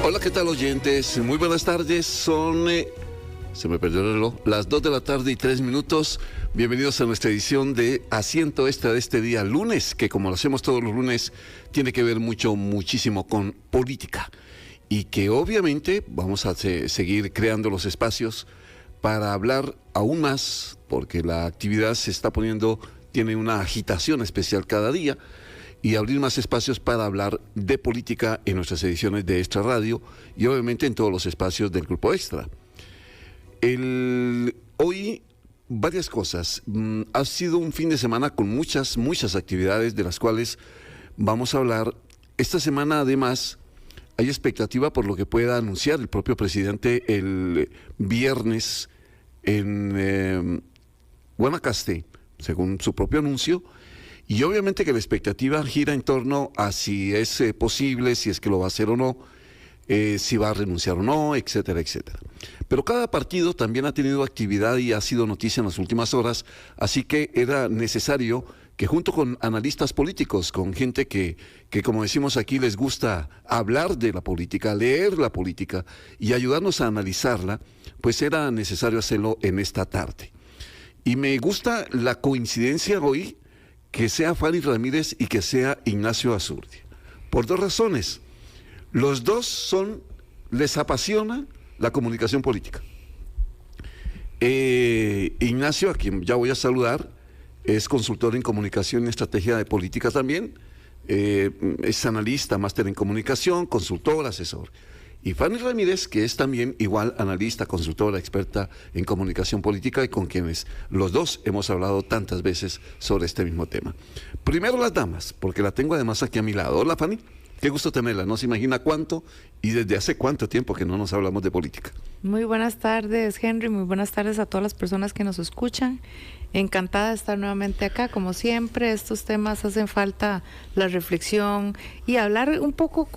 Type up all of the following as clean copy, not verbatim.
Hola, ¿qué tal, oyentes? Muy buenas tardes, son, se me perdió el reloj, las 2 de la tarde y 3 minutos. Bienvenidos a nuestra edición de Asiento Extra de este día lunes, que como lo hacemos todos los lunes, tiene que ver muchísimo con política. Y que obviamente vamos a seguir creando los espacios para hablar aún más, porque la actividad se está poniendo, tiene una agitación especial cada día, y abrir más espacios para hablar de política en nuestras ediciones de Extra Radio y obviamente en todos los espacios del Grupo Extra. Hoy, varias cosas. Ha sido un fin de semana con muchas actividades de las cuales vamos a hablar. Esta semana, además, hay expectativa por lo que pueda anunciar el propio presidente el viernes en Guanacaste, según su propio anuncio. Y obviamente que la expectativa gira en torno a si es posible, si es que lo va a hacer o no, si va a renunciar o no, etcétera, etcétera. Pero cada partido también ha tenido actividad y ha sido noticia en las últimas horas, así que era necesario que junto con analistas políticos, con gente que como decimos aquí les gusta hablar de la política, leer la política y ayudarnos a analizarla, pues era necesario hacerlo en esta tarde. Y me gusta la coincidencia hoy, que sea Fanny Ramírez y que sea Ignacio Azurdia. Por dos razones. Los dos les apasiona la comunicación política. Ignacio, a quien ya voy a saludar, es consultor en comunicación y estrategia de política también. Es analista, máster en comunicación, consultor, asesor. Y Fanny Ramírez, que es también igual analista, consultora, experta en comunicación política y con quienes los dos hemos hablado tantas veces sobre este mismo tema. Primero las damas, porque la tengo además aquí a mi lado. Hola, Fanny, qué gusto tenerla. No se imagina cuánto y desde hace cuánto tiempo que no nos hablamos de política. Muy buenas tardes, Henry. Muy buenas tardes a todas las personas que nos escuchan. Encantada de estar nuevamente acá. Como siempre, estos temas hacen falta la reflexión y hablar un poco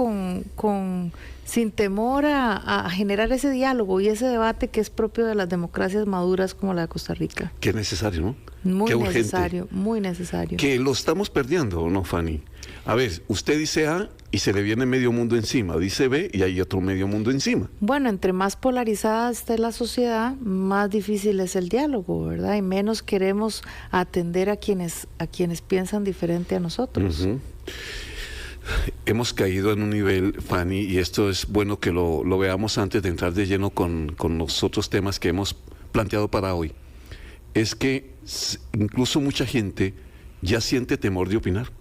sin temor a generar ese diálogo y ese debate que es propio de las democracias maduras como la de Costa Rica. Qué necesario, ¿no? Muy Qué necesario, urgente. muy necesario. Que lo estamos perdiendo, ¿no, Fanny? A ver, usted dice A y se le viene medio mundo encima, dice B y hay otro medio mundo encima. Bueno, entre más polarizada esté la sociedad, más difícil es el diálogo, ¿verdad? Y menos queremos atender a quienes piensan diferente a nosotros. Uh-huh. Hemos caído en un nivel, Fanny, y esto es bueno que lo veamos antes de entrar de lleno con los otros temas que hemos planteado para hoy. Es que incluso mucha gente ya siente temor de opinar.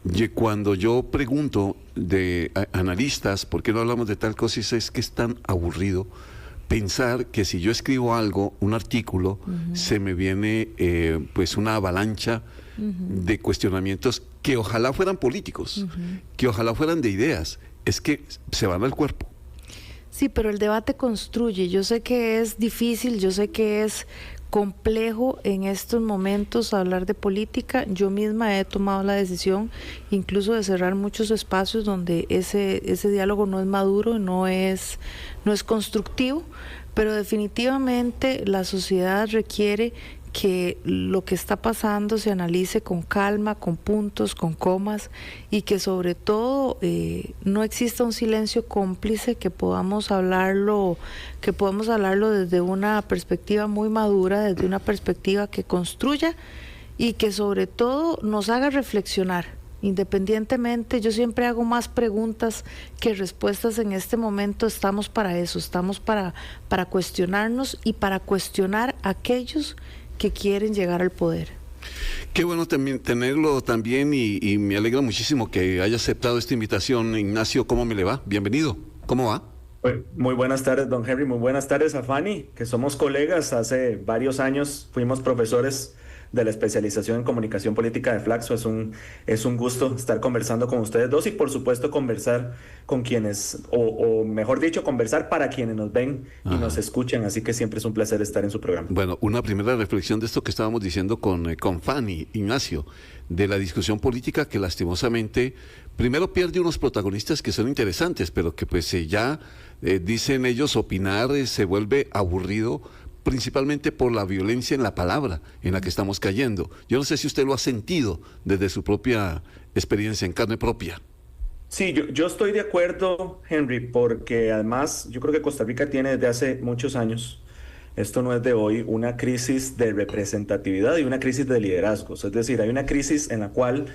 Y cuando yo pregunto de analistas, ¿por qué no hablamos de tal cosa? Es que es tan aburrido pensar que si yo escribo algo, un artículo, se me viene pues una avalancha de cuestionamientos que ojalá fueran políticos, que ojalá fueran de ideas. Es que se van al cuerpo. Sí, pero el debate construye. Yo sé que es difícil, yo sé que es complejo en estos momentos hablar de política. Yo misma he tomado la decisión incluso de cerrar muchos espacios donde ese diálogo no es maduro, no es constructivo, pero definitivamente la sociedad requiere que lo que está pasando se analice con calma, con puntos, con comas, y que sobre todo no exista un silencio cómplice, que podamos hablarlo desde una perspectiva muy madura, desde una perspectiva que construya y que sobre todo nos haga reflexionar. Independientemente, yo siempre hago más preguntas que respuestas en este momento. Estamos para eso, estamos para cuestionarnos y para cuestionar a aquellos que quieren llegar al poder. Qué bueno tenerlo también y me alegra muchísimo que haya aceptado esta invitación. Ignacio, ¿cómo me le va? Bienvenido. ¿Cómo va? Muy buenas tardes, don Henry. Muy buenas tardes a Fanny, que somos colegas. Hace varios años fuimos profesores de la especialización en comunicación política de Flaxo. Es un gusto estar conversando con ustedes dos y por supuesto conversar con quienes, o mejor dicho, conversar para quienes nos ven y nos escuchan, así que siempre es un placer estar en su programa. Bueno, una primera reflexión de esto que estábamos diciendo con Fanny, Ignacio, de la discusión política que lastimosamente primero pierde unos protagonistas que son interesantes, pero que pues ya dicen ellos opinar se vuelve aburrido, principalmente por la violencia en la palabra en la que estamos cayendo. Yo no sé si usted lo ha sentido desde su propia experiencia, en carne propia. Sí, yo estoy de acuerdo, Henry, porque además yo creo que Costa Rica tiene desde hace muchos años, esto no es de hoy, una crisis de representatividad y una crisis de liderazgos. Es decir, hay una crisis en la cual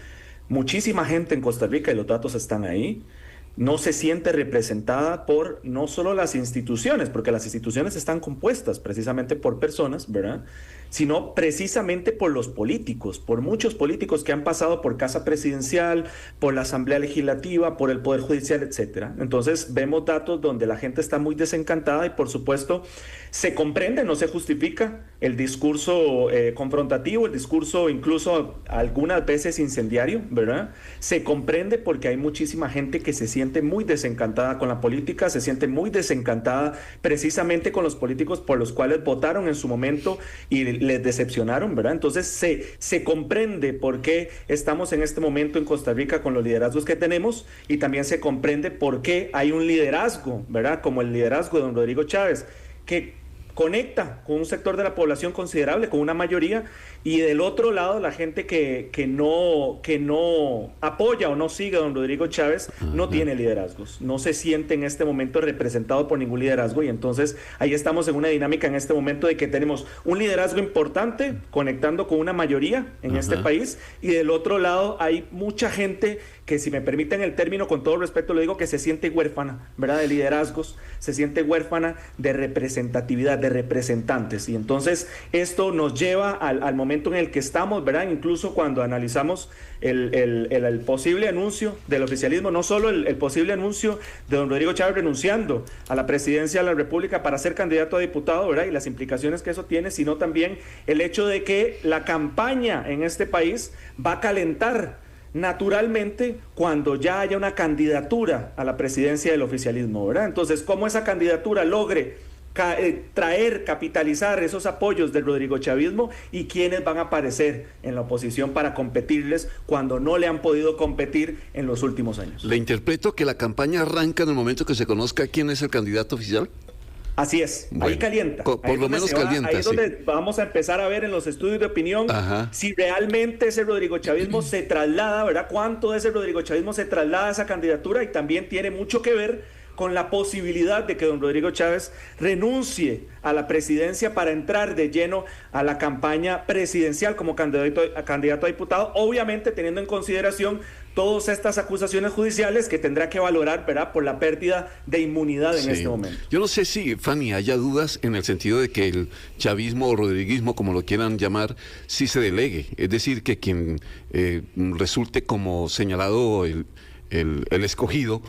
muchísima gente en Costa Rica, y los datos están ahí, no se siente representada por no solo las instituciones, porque las instituciones están compuestas precisamente por personas, ¿verdad? Sino precisamente por los políticos, por muchos políticos que han pasado por Casa Presidencial, por la Asamblea Legislativa, por el Poder Judicial, etcétera. Entonces vemos datos donde la gente está muy desencantada y por supuesto se comprende, no se justifica el discurso confrontativo, el discurso incluso algunas veces incendiario, ¿verdad? Se comprende porque hay muchísima gente que se siente muy desencantada con la política, se siente muy desencantada precisamente con los políticos por los cuales votaron en su momento y les decepcionaron, ¿verdad? Entonces se comprende por qué estamos en este momento en Costa Rica con los liderazgos que tenemos y también se comprende por qué hay un liderazgo, ¿verdad? Como el liderazgo de don Rodrigo Chávez, que conecta con un sector de la población considerable, con una mayoría, y del otro lado la gente que no apoya o no sigue a don Rodrigo Chávez no tiene liderazgos, no se siente en este momento representado por ningún liderazgo, y entonces ahí estamos en una dinámica en este momento de que tenemos un liderazgo importante conectando con una mayoría en este país, y del otro lado hay mucha gente que, si me permiten el término, con todo respeto lo digo, que se siente huérfana, ¿verdad?, de liderazgos, se siente huérfana de representatividad, de representantes, y entonces esto nos lleva al momento en el que estamos, ¿verdad? Incluso cuando analizamos el posible anuncio del oficialismo, no solo el posible anuncio de don Rodrigo Chávez renunciando a la presidencia de la República para ser candidato a diputado, ¿verdad?, y las implicaciones que eso tiene, sino también el hecho de que la campaña en este país va a calentar naturalmente cuando ya haya una candidatura a la presidencia del oficialismo, ¿verdad? Entonces, ¿cómo esa candidatura logre traer, capitalizar esos apoyos del Rodrigo Chavismo y quiénes van a aparecer en la oposición para competirles cuando no le han podido competir en los últimos años? ¿Le interpreto que la campaña arranca en el momento que se conozca quién es el candidato oficial? Así es, bueno, ahí calienta. Por lo menos calienta. Ahí es donde vamos a empezar a ver en los estudios de opinión si realmente ese Rodrigo Chavismo se traslada, ¿verdad? ¿Cuánto de ese Rodrigo Chavismo se traslada a esa candidatura? Y también tiene mucho que ver con la posibilidad de que don Rodrigo Chávez renuncie a la presidencia para entrar de lleno a la campaña presidencial como candidato a diputado, obviamente teniendo en consideración todas estas acusaciones judiciales que tendrá que valorar, ¿verdad?, por la pérdida de inmunidad en este momento. Yo no sé si, Fanny, haya dudas en el sentido de que el chavismo o rodriguismo, como lo quieran llamar, sí se delegue, es decir, que quien resulte como señalado el escogido,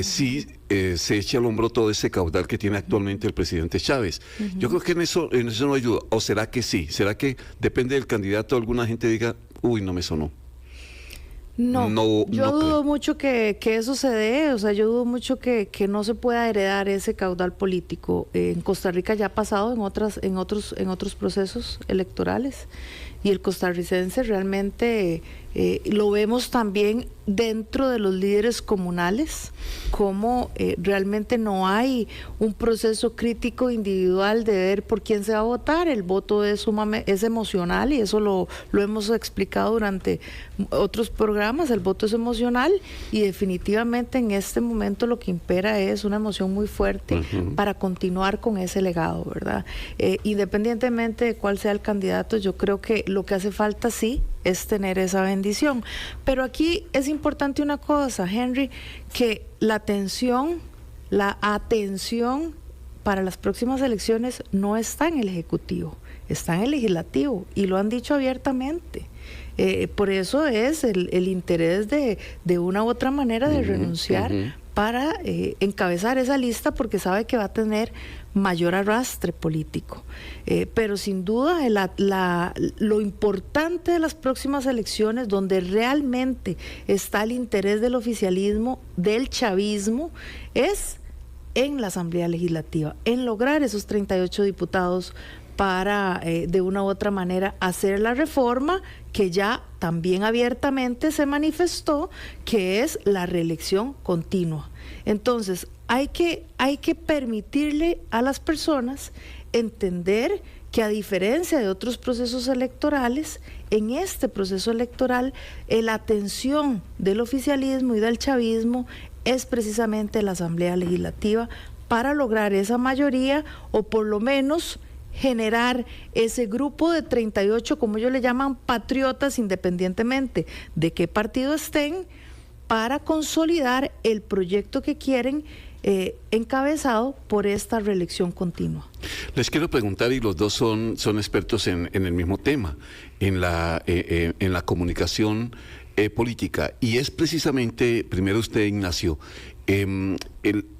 sí se eche al hombro todo ese caudal que tiene actualmente el presidente Chávez. Yo creo que en eso no hay duda. ¿O será que sí? ¿Será que depende del candidato, alguna gente diga, uy, no me sonó? No, yo dudo mucho que eso se dé, o sea, yo dudo mucho que no se pueda heredar ese caudal político. En Costa Rica ya ha pasado en otros procesos electorales, y el costarricense realmente lo vemos también dentro de los líderes comunales, como realmente no hay un proceso crítico individual de ver por quién se va a votar. El voto es emocional, y eso lo hemos explicado durante otros programas. El voto es emocional, y definitivamente en este momento lo que impera es una emoción muy fuerte para continuar con ese legado, ¿verdad? Independientemente de cuál sea el candidato, yo creo que lo que hace falta sí es tener esa bendición. Pero aquí es importante una cosa, Henry, que la atención para las próximas elecciones no está en el Ejecutivo, está en el Legislativo, y lo han dicho abiertamente. Por eso es el interés de una u otra manera de renunciar para encabezar esa lista, porque sabe que va a tener mayor arrastre político. Pero sin duda lo importante de las próximas elecciones, donde realmente está el interés del oficialismo, del chavismo, es en la Asamblea Legislativa, en lograr esos 38 diputados para de una u otra manera hacer la reforma que ya también abiertamente se manifestó, que es la reelección continua. Entonces hay que permitirle a las personas entender que a diferencia de otros procesos electorales, en este proceso electoral, la atención del oficialismo y del chavismo es precisamente la Asamblea Legislativa para lograr esa mayoría o por lo menos generar ese grupo de 38, como ellos le llaman, patriotas, independientemente de qué partido estén, para consolidar el proyecto que quieren, encabezado por esta reelección continua. Les quiero preguntar, y los dos son expertos en el mismo tema, en la comunicación política, y es precisamente, primero usted, Ignacio,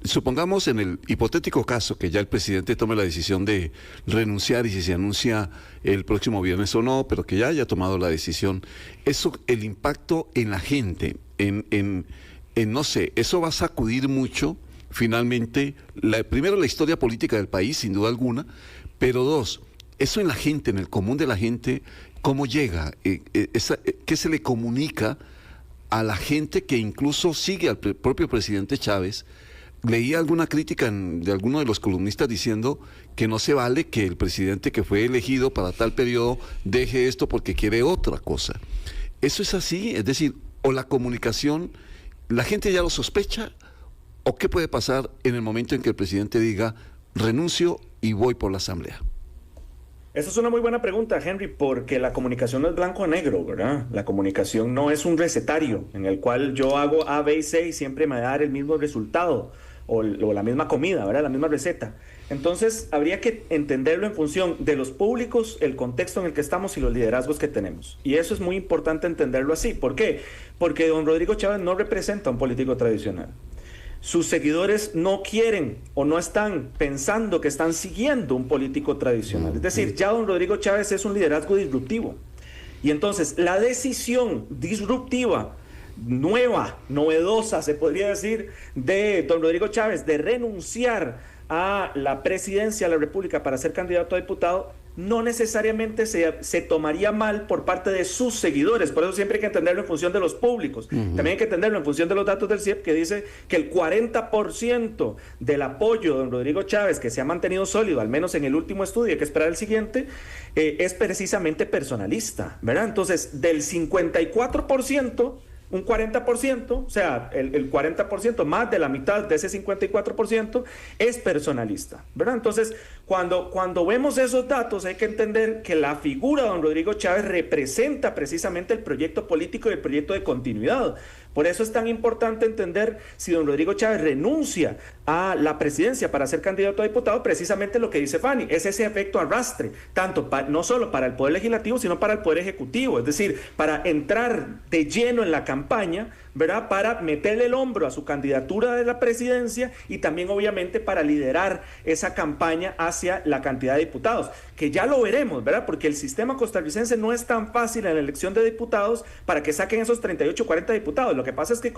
supongamos en el hipotético caso que ya el presidente tome la decisión de renunciar y si se anuncia el próximo viernes o no, pero que ya haya tomado la decisión, eso, el impacto en la gente, no sé, eso va a sacudir mucho finalmente, primero la historia política del país, sin duda alguna, pero dos, eso en la gente, en el común de la gente, ¿cómo llega? ¿Qué se le comunica a la gente que incluso sigue al propio presidente Chávez? Leí alguna crítica de alguno de los columnistas diciendo que no se vale que el presidente que fue elegido para tal periodo deje esto porque quiere otra cosa. ¿Eso es así? Es decir, o la comunicación, la gente ya lo sospecha, o qué puede pasar en el momento en que el presidente diga renuncio y voy por la Asamblea. Esa es una muy buena pregunta, Henry, porque la comunicación no es blanco o negro, ¿verdad? La comunicación no es un recetario en el cual yo hago A, B y C y siempre me va a dar el mismo resultado o la misma comida, ¿verdad? La misma receta. Entonces, habría que entenderlo en función de los públicos, el contexto en el que estamos y los liderazgos que tenemos. Y eso es muy importante entenderlo así. ¿Por qué? Porque don Rodrigo Chávez no representa a un político tradicional. Sus seguidores no quieren o no están pensando que están siguiendo un político tradicional. Es decir, ya don Rodrigo Chávez es un liderazgo disruptivo. Y entonces la decisión disruptiva, nueva, novedosa, se podría decir, de don Rodrigo Chávez de renunciar a la presidencia de la República para ser candidato a diputado, no necesariamente se tomaría mal por parte de sus seguidores. Por eso siempre hay que entenderlo en función de los públicos. También hay que entenderlo en función de los datos del CIEP, que dice que el 40% del apoyo de don Rodrigo Chávez, que se ha mantenido sólido, al menos en el último estudio, hay que esperar el siguiente, es precisamente personalista, ¿verdad? Entonces, del 54%, un 40%, o sea, el 40%, más de la mitad de ese 54% es personalista, ¿verdad? Entonces, cuando vemos esos datos, hay que entender que la figura de don Rodrigo Chávez representa precisamente el proyecto político y el proyecto de continuidad. Por eso es tan importante entender si don Rodrigo Chávez renuncia a la presidencia para ser candidato a diputado, precisamente lo que dice Fanny, es ese efecto arrastre, tanto no solo para el Poder Legislativo, sino para el Poder Ejecutivo, es decir, para entrar de lleno en la campaña, ¿verdad? Para meterle el hombro a su candidatura de la presidencia y también obviamente para liderar esa campaña hacia la cantidad de diputados, que ya lo veremos, ¿verdad? Porque el sistema costarricense no es tan fácil en la elección de diputados para que saquen esos 38 o 40 diputados. Lo que pasa es que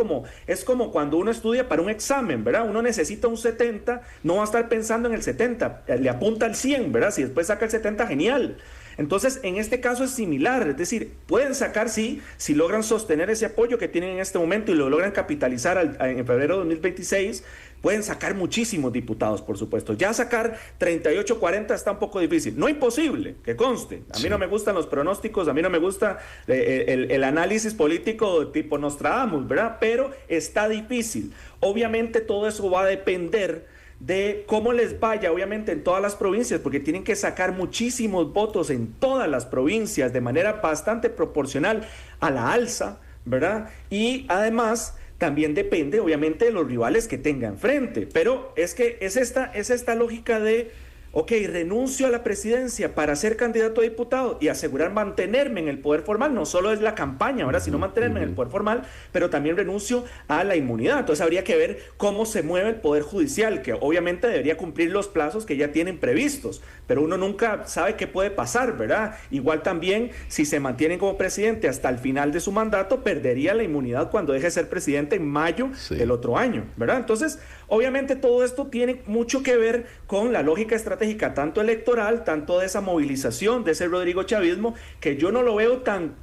es como cuando uno estudia para un examen, ¿verdad? Uno necesita un 70, no va a estar pensando en el 70, le apunta al 100, ¿verdad? Si después saca el 70, genial. Entonces, en este caso es similar, es decir, pueden sacar, sí, si logran sostener ese apoyo que tienen en este momento y lo logran capitalizar en febrero de 2026, pueden sacar muchísimos diputados, por supuesto. Ya sacar 38, 40 está un poco difícil. No imposible, que conste. A mí no me gustan los pronósticos, a mí no me gusta el análisis político tipo Nostradamus, ¿verdad? Pero está difícil. Obviamente todo eso va a depender de cómo les vaya, obviamente, en todas las provincias, porque tienen que sacar muchísimos votos en todas las provincias de manera bastante proporcional a la alza, ¿verdad? Y además también depende, obviamente, de los rivales que tenga enfrente. Pero es que es esta lógica de, ok, renuncio a la presidencia para ser candidato a diputado y asegurar mantenerme en el poder formal. No solo es la campaña, ¿verdad? Sino mantenerme en el poder formal, pero también renuncio a la inmunidad. Entonces habría que ver cómo se mueve el Poder Judicial, que obviamente debería cumplir los plazos que ya tienen previstos, pero uno nunca sabe qué puede pasar, ¿verdad? Igual también, si se mantienen como presidente hasta el final de su mandato, perdería la inmunidad cuando deje de ser presidente en mayo del otro año, ¿verdad? Entonces, obviamente todo esto tiene mucho que ver con la lógica estratégica estratégica, tanto electoral, tanto de esa movilización de ese Rodrigo chavismo, que yo no lo veo tan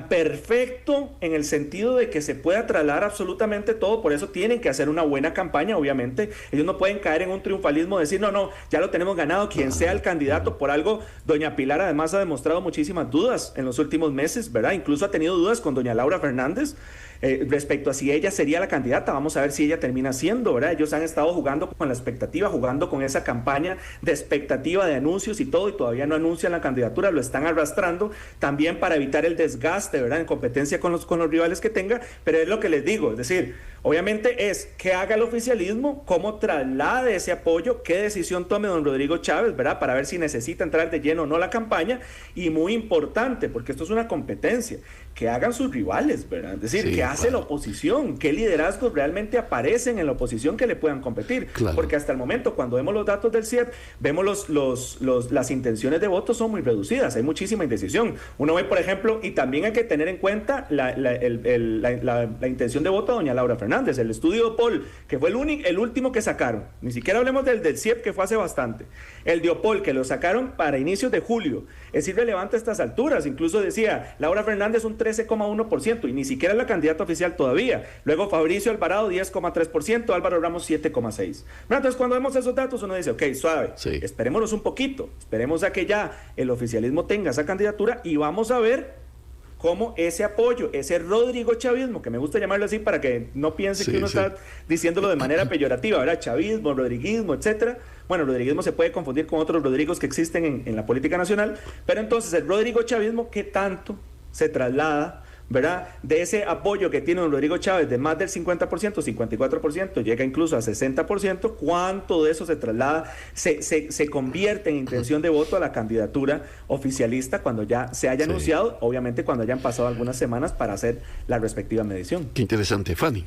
perfecto en el sentido de que se pueda trasladar absolutamente todo. Por eso tienen que hacer una buena campaña, obviamente. Ellos no pueden caer en un triunfalismo, decir, no, ya lo tenemos ganado, quien sea el candidato. Por algo, doña Pilar además ha demostrado muchísimas dudas en los últimos meses, ¿verdad? Incluso ha tenido dudas con doña Laura Fernández respecto a si ella sería la candidata. Vamos a ver si ella termina siendo, ¿verdad? Ellos han estado jugando con la expectativa, jugando con esa campaña de expectativa de anuncios y todo, y todavía no anuncian la candidatura, lo están arrastrando también para evitar el desgaste, ¿verdad? En competencia con los rivales que tenga, pero es lo que les digo, es decir, obviamente es que haga el oficialismo, cómo traslade ese apoyo, qué decisión tome don Rodrigo Chávez, ¿verdad? Para ver si necesita entrar de lleno o no la campaña, y muy importante, porque esto es una competencia, que hagan sus rivales, ¿verdad? Es decir, que hace la oposición, qué liderazgos realmente aparecen en la oposición que le puedan competir, porque hasta el momento, cuando vemos los datos del CIEP, vemos las intenciones de voto son muy reducidas, hay muchísima indecisión. Uno ve, por ejemplo, y también hay que tener en cuenta la intención de voto de doña Laura Fernández, el estudio de Opol, que fue el último que sacaron, ni siquiera hablemos del CIEP, que fue hace bastante, el de Opol, que lo sacaron para inicios de julio, es irrelevante a estas alturas. Incluso decía, Laura Fernández un 13,1%, y ni siquiera es la candidata oficial todavía. Luego Fabricio Alvarado 10,3%, Álvaro Ramos 7,6%. Entonces, cuando vemos esos datos, uno dice, ok, suave, esperémonos un poquito, esperemos a que ya el oficialismo tenga esa candidatura y vamos a ver cómo ese apoyo, ese Rodrigo chavismo, que me gusta llamarlo así para que no piense que uno está diciéndolo de manera peyorativa, ¿verdad? Chavismo, rodriguismo, etcétera. Bueno, rodriguismo se puede confundir con otros Rodrigos que existen en la política nacional, pero entonces el Rodrigo chavismo, ¿qué tanto se traslada, ¿verdad? De ese apoyo que tiene don Rodrigo Chávez de más del 50%, 54%, llega incluso a 60%, ¿cuánto de eso se traslada, se convierte en intención de voto a la candidatura oficialista cuando ya se haya anunciado, obviamente cuando hayan pasado algunas semanas para hacer la respectiva medición? Qué interesante, Fanny.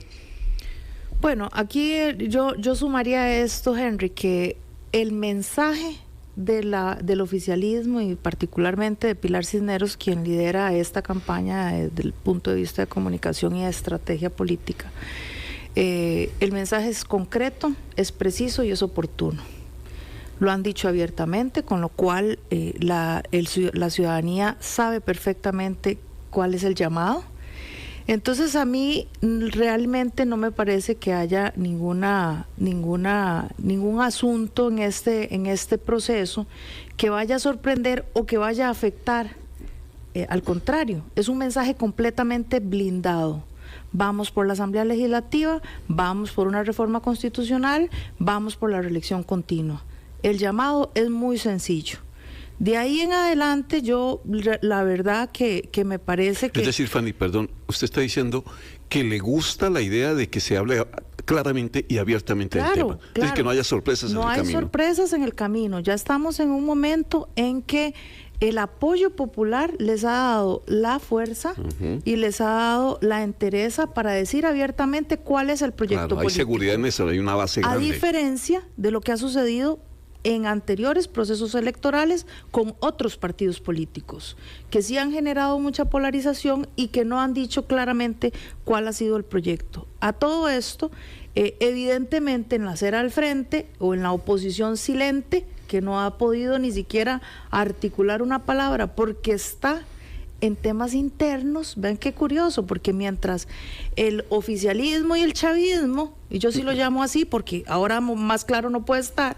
Bueno, aquí yo sumaría a esto, Henry, que el mensaje del oficialismo y particularmente de Pilar Cisneros, quien lidera esta campaña desde el punto de vista de comunicación y de estrategia política. El mensaje es concreto, es preciso y es oportuno. Lo han dicho abiertamente, con lo cual la ciudadanía sabe perfectamente cuál es el llamado. Entonces a mí realmente no me parece que haya ningún asunto en este proceso que vaya a sorprender o que vaya a afectar. Al contrario, es un mensaje completamente blindado. Vamos por la Asamblea Legislativa, vamos por una reforma constitucional, vamos por la reelección continua. El llamado es muy sencillo. De ahí en adelante yo, la verdad que me parece que... Es decir, Fanny, perdón, usted está diciendo que le gusta la idea de que se hable claramente y abiertamente del tema. Es decir, que no haya sorpresas en el camino. No hay sorpresas en el camino. Ya estamos en un momento en que el apoyo popular les ha dado la fuerza y les ha dado la entereza para decir abiertamente cuál es el proyecto político. Hay seguridad en eso, hay una base grande. A diferencia de lo que ha sucedido en anteriores procesos electorales con otros partidos políticos, que sí han generado mucha polarización y que no han dicho claramente cuál ha sido el proyecto. A todo esto, evidentemente en la acera al frente o en la oposición silente, que no ha podido ni siquiera articular una palabra porque está en temas internos. Vean qué curioso, porque mientras el oficialismo y el chavismo, y yo sí lo llamo así porque ahora más claro no puede estar,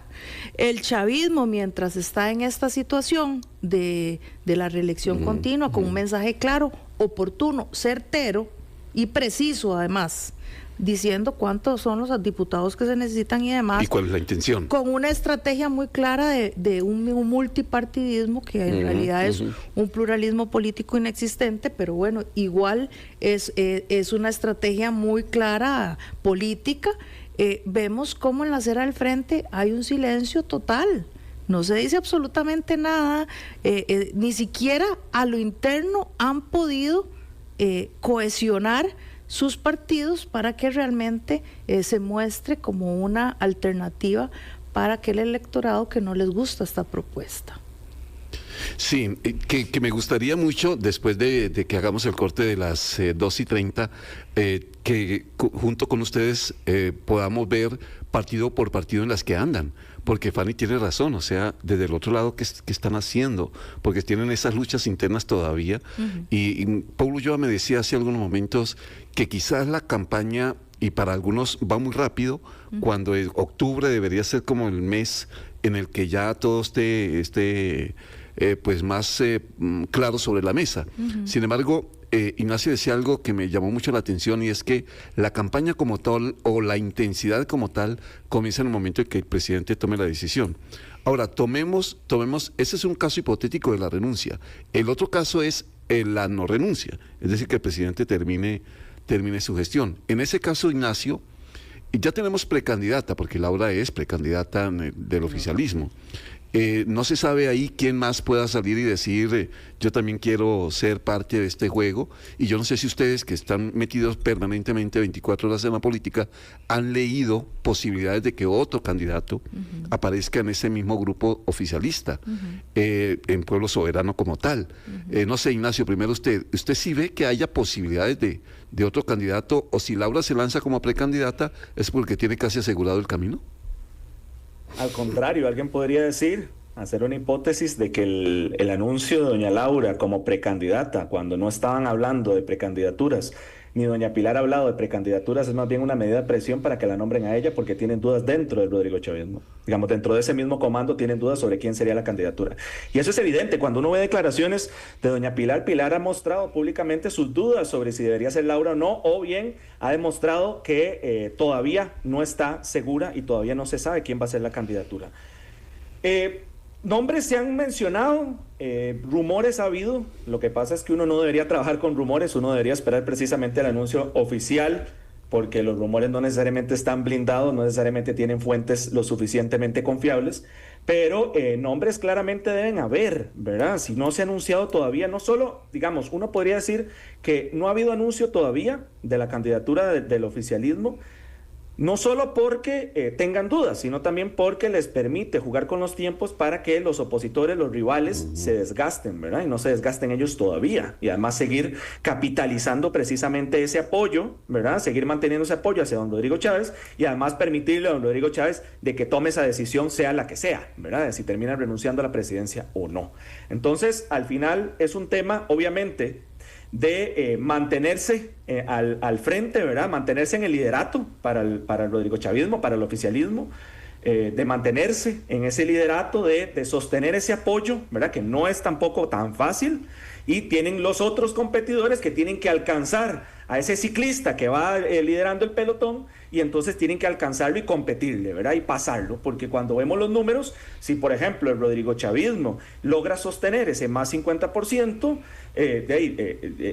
el chavismo mientras está en esta situación de la reelección continua con un mensaje claro, oportuno, certero y preciso además, diciendo cuántos son los diputados que se necesitan y demás. ¿Y cuál es la intención? Con una estrategia muy clara de un multipartidismo que en realidad es un pluralismo político inexistente, pero bueno, igual es una estrategia muy clara política. Vemos cómo en la acera del frente hay un silencio total. No se dice absolutamente nada, ni siquiera a lo interno han podido cohesionar sus partidos para que realmente se muestre como una alternativa para aquel electorado que no les gusta esta propuesta. Sí, que me gustaría mucho, después de que hagamos el corte de las 2:30, que junto con ustedes podamos ver partido por partido en las que andan. Porque Fanny tiene razón, o sea, desde el otro lado, ¿qué están haciendo? Porque tienen esas luchas internas todavía. Y Paulo Ulloa me decía hace algunos momentos que quizás la campaña, y para algunos va muy rápido, cuando octubre debería ser como el mes en el que ya todo esté pues más claro sobre la mesa. Sin embargo, Ignacio decía algo que me llamó mucho la atención, y es que la campaña como tal, o la intensidad como tal, comienza en el momento en que el presidente tome la decisión. Ahora, tomemos, ese es un caso hipotético de la renuncia. El otro caso es la no renuncia, es decir, que el presidente termine su gestión. En ese caso, Ignacio, ya tenemos precandidata, porque Laura es precandidata del oficialismo. No se sabe ahí quién más pueda salir y decir, yo también quiero ser parte de este juego. Y yo no sé si ustedes, que están metidos permanentemente 24 horas en la política, han leído posibilidades de que otro candidato aparezca en ese mismo grupo oficialista, en Pueblo Soberano como tal. No sé, Ignacio, primero ¿usted sí ve que haya posibilidades de otro candidato, o si Laura se lanza como precandidata es porque tiene casi asegurado el camino? Al contrario, alguien podría decir, hacer una hipótesis de que el anuncio de doña Laura como precandidata, cuando no estaban hablando de precandidaturas, ni doña Pilar ha hablado de precandidaturas, es más bien una medida de presión para que la nombren a ella, porque tienen dudas dentro del Rodrigo Chavismo. Digamos, dentro de ese mismo comando tienen dudas sobre quién sería la candidatura. Y eso es evidente. Cuando uno ve declaraciones de doña Pilar, Pilar ha mostrado públicamente sus dudas sobre si debería ser Laura o no, o bien ha demostrado que todavía no está segura y todavía no se sabe quién va a ser la candidatura. Nombres se han mencionado, rumores ha habido. Lo que pasa es que uno no debería trabajar con rumores, uno debería esperar precisamente el anuncio oficial, porque los rumores no necesariamente están blindados, no necesariamente tienen fuentes lo suficientemente confiables, pero nombres claramente deben haber, ¿verdad? Si no se ha anunciado todavía, no solo, digamos, uno podría decir que no ha habido anuncio todavía de la candidatura del oficialismo, no solo porque tengan dudas, sino también porque les permite jugar con los tiempos para que los opositores, los rivales, se desgasten, ¿verdad? Y no se desgasten ellos todavía. Y además seguir capitalizando precisamente ese apoyo, ¿verdad? Seguir manteniendo ese apoyo hacia don Rodrigo Chávez y además permitirle a don Rodrigo Chávez de que tome esa decisión, sea la que sea, ¿verdad? De si termina renunciando a la presidencia o no. Entonces, al final es un tema, obviamente, de mantenerse al frente, ¿verdad? Mantenerse en el liderato para el Rodrigo Chavismo, para el oficialismo, de mantenerse en ese liderato, de sostener ese apoyo, ¿verdad? Que no es tampoco tan fácil, y tienen los otros competidores que tienen que alcanzar a ese ciclista que va liderando el pelotón, y entonces tienen que alcanzarlo y competirle, ¿verdad? Y pasarlo, porque cuando vemos los números, si por ejemplo el Rodrigo Chavismo logra sostener ese más 50%,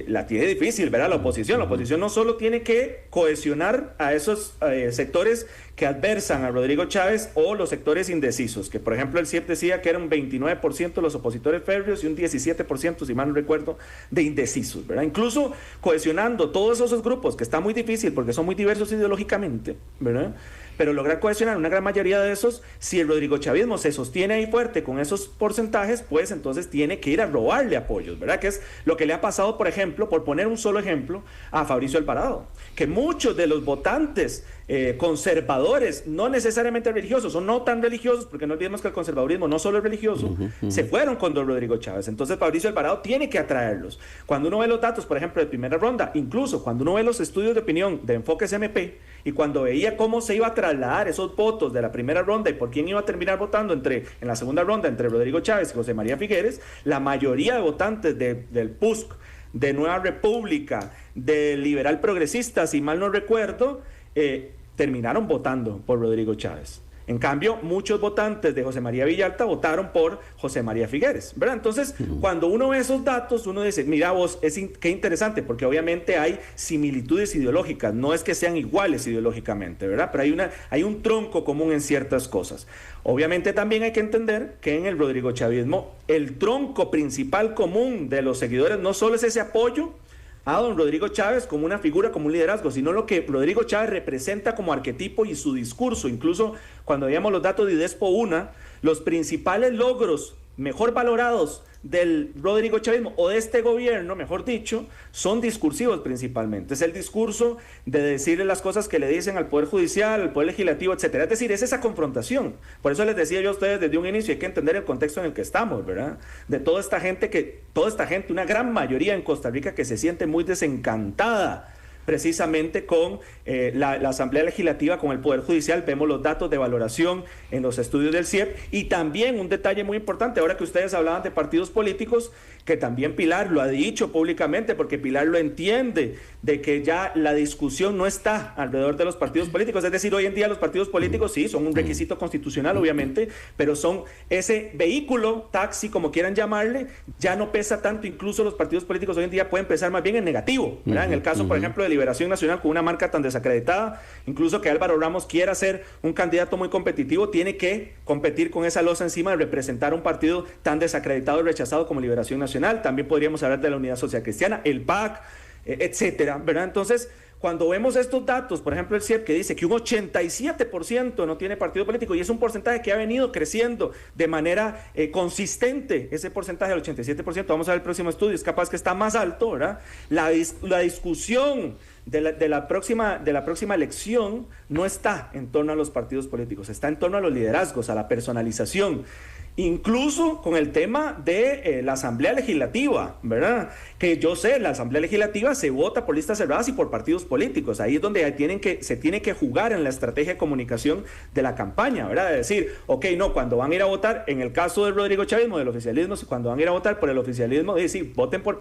la tiene difícil, ¿verdad? La oposición no solo tiene que cohesionar a esos sectores que adversan a Rodrigo Chávez o los sectores indecisos, que por ejemplo el CIEP decía que eran 29% los opositores férreos y un 17%, si mal no recuerdo, de indecisos, ¿verdad? Incluso cohesionando todos esos grupos, que está muy difícil porque son muy diversos ideológicamente, ¿verdad? Pero lograr cohesionar una gran mayoría de esos, si el Rodrigo Chavismo se sostiene ahí fuerte con esos porcentajes, pues entonces tiene que ir a robarle apoyos, ¿verdad? Que es lo que le ha pasado, por ejemplo, por poner un solo ejemplo, a Fabricio Alvarado, que muchos de los votantes conservadores, no necesariamente religiosos, o no tan religiosos, porque no olvidemos que el conservadurismo no solo es religioso, se fueron con don Rodrigo Chávez. Entonces Fabricio Alvarado tiene que atraerlos. Cuando uno ve los datos, por ejemplo, de primera ronda, incluso cuando uno ve los estudios de opinión de Enfoques MP, y cuando veía cómo se iba a trasladar esos votos de la primera ronda y por quién iba a terminar votando en la segunda ronda entre Rodrigo Chávez y José María Figueres, la mayoría de votantes del PUSC, de Nueva República, de Liberal Progresista, si mal no recuerdo, terminaron votando por Rodrigo Chávez. En cambio, muchos votantes de José María Villalta votaron por José María Figueres, ¿verdad? Entonces, cuando uno ve esos datos, uno dice, mira vos, qué interesante, porque obviamente hay similitudes ideológicas, no es que sean iguales ideológicamente, ¿verdad? Pero hay un tronco común en ciertas cosas. Obviamente también hay que entender que en el Rodrigo Chavismo, el tronco principal común de los seguidores no solo es ese apoyo a don Rodrigo Chávez como una figura, como un liderazgo, sino lo que Rodrigo Chávez representa como arquetipo y su discurso. Incluso cuando veíamos los datos de IDESPO UNA, los principales logros mejor valorados del Rodrigo Chavismo o de este gobierno, mejor dicho, son discursivos principalmente. Es el discurso de decirle las cosas que le dicen al Poder Judicial, al Poder Legislativo, etcétera. Es decir, es esa confrontación. Por eso les decía yo a ustedes desde un inicio, hay que entender el contexto en el que estamos, ¿verdad? De toda esta gente, una gran mayoría en Costa Rica que se siente muy desencantada precisamente con la Asamblea Legislativa, con el Poder Judicial. Vemos los datos de valoración en los estudios del CIEP, y también un detalle muy importante, ahora que ustedes hablaban de partidos políticos, que también Pilar lo ha dicho públicamente, porque Pilar lo entiende, de que ya la discusión no está alrededor de los partidos políticos. Es decir, hoy en día los partidos políticos sí son un requisito constitucional, obviamente, pero son ese vehículo, taxi, como quieran llamarle, ya no pesa tanto. Incluso los partidos políticos hoy en día pueden pesar más bien en negativo, ¿verdad? En el caso, por ejemplo, de Liberación Nacional, con una marca tan desacreditada, incluso que Álvaro Ramos quiera ser un candidato muy competitivo, tiene que competir con esa losa encima de representar un partido tan desacreditado y rechazado como Liberación Nacional. También podríamos hablar de la Unidad Social Cristiana, el PAC, etcétera, ¿verdad? Entonces, cuando vemos estos datos, por ejemplo el CIEP, que dice que un 87% no tiene partido político, y es un porcentaje que ha venido creciendo de manera consistente, ese porcentaje del 87%, vamos a ver el próximo estudio, es capaz que está más alto, ¿verdad? La discusión de la próxima elección no está en torno a los partidos políticos, está en torno a los liderazgos, a la personalización, incluso con el tema de la Asamblea Legislativa, ¿verdad? Que yo sé, la Asamblea Legislativa se vota por listas cerradas y por partidos políticos. Ahí es donde se tiene que jugar en la estrategia de comunicación de la campaña, ¿verdad? Es decir, ok, no, cuando van a ir a votar, en el caso del Rodrigo Chavismo, del oficialismo, cuando van a ir a votar por el oficialismo, sí, voten por